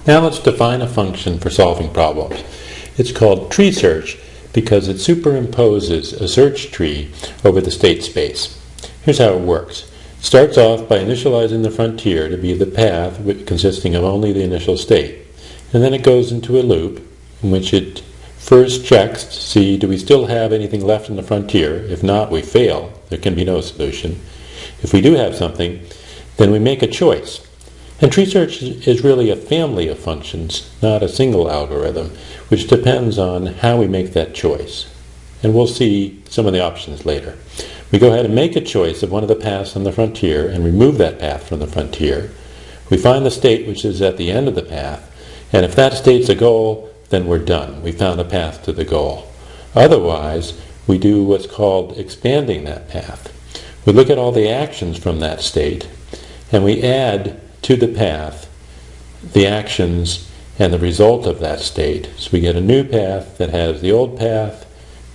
Now let's define a function for solving problems. It's called tree search because it superimposes a search tree over the state space. Here's how it works. It starts off by initializing the frontier to be the path consisting of only the initial state. And then it goes into a loop in which it first checks to see do we still have anything left in the frontier. If not, we fail. There can be no solution. If we do have something, then we make a choice. And tree search is really a family of functions, not a single algorithm, which depends on how we make that choice. And we'll see some of the options later. We go ahead and make a choice of one of the paths on the frontier and remove that path from the frontier. We find the state which is at the end of the path, and if that state's a goal, then we're done. We found a path to the goal. Otherwise, we do what's called expanding that path. We look at all the actions from that state, and we add to the path the actions and the result of that state. So we get a new path that has the old path,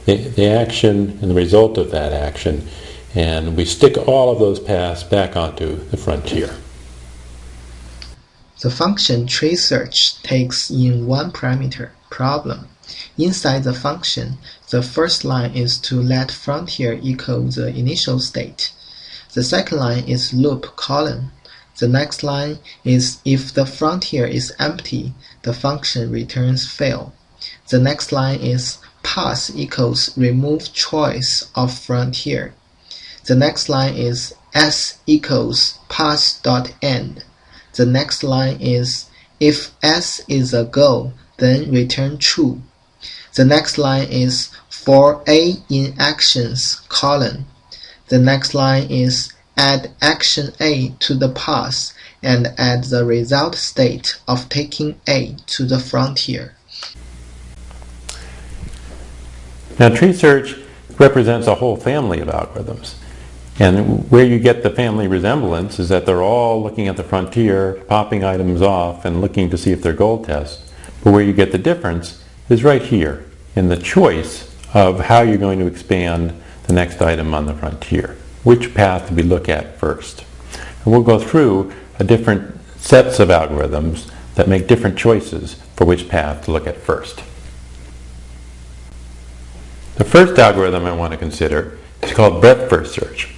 the action, and the result of that action, and we stick all of those paths back onto the frontier. The function tree search takes in one parameter, problem. Inside the function, the first line is to let frontier equal the initial state. The second line is loop colon. The next line is if the frontier is empty, the function returns fail. The next line is path equals remove choice of frontier. The next line is s equals path.end. The next line is if s is a goal, then return true. The next line is for a in actions colon. The next line is add action A to the path and add the result state of taking A to the frontier. Now tree search represents a whole family of algorithms. And where you get the family resemblance is that they're all looking at the frontier, popping items off, and looking to see if they're goal tests. But where you get the difference is right here, in the choice of how you're going to expand the next item on the frontier. Which path do we look at first? And we'll go through different sets of algorithms that make different choices for which path to look at first. The first algorithm I want to consider is called breadth first search.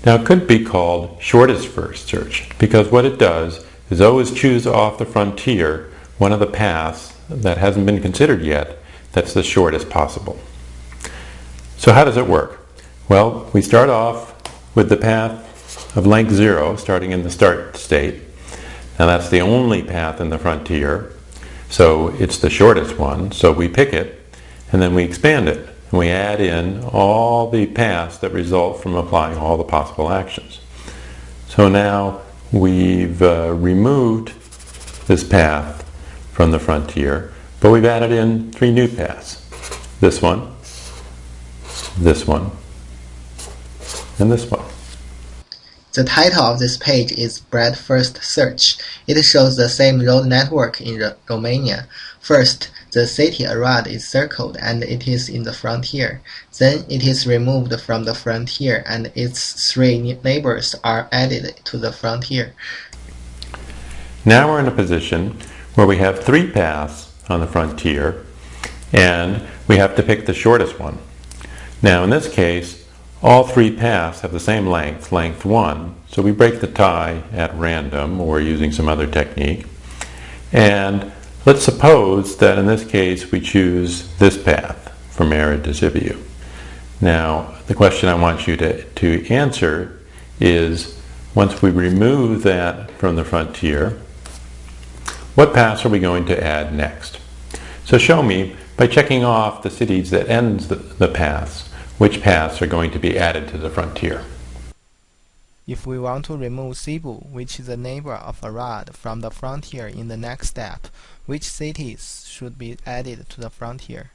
Now it could be called shortest first search because what it does is always choose off the frontier one of the paths that hasn't been considered yet that's the shortest possible. So how does it work? Well, we start off with the path of length 0 starting in the start state. Now that's the only path in the frontier, so it's the shortest one, so we pick it and then we expand it. And we add in all the paths that result from applying all the possible actions. So now we've removed this path from the frontier, but we've added in 3 new paths. This one, and this one. The title of this page is Breadth First Search. It shows the same road network in Romania. First, the city Arad is circled and it is in the frontier. Then it is removed from the frontier and its 3 neighbors are added to the frontier. Now we're in a position where we have 3 paths on the frontier and we have to pick the shortest one. Now in this case, all 3 paths have the same length, length 1, so we break the tie at random or using some other technique. And let's suppose that in this case we choose this path from Arid to Sibiu. Now the question I want you to answer is, once we remove that from the frontier, what paths are we going to add next? So show me by checking off the cities that ends the paths, which paths are going to be added to the frontier. If we want to remove Sibiu, which is the neighbor of Arad, from the frontier in the next step, which cities should be added to the frontier?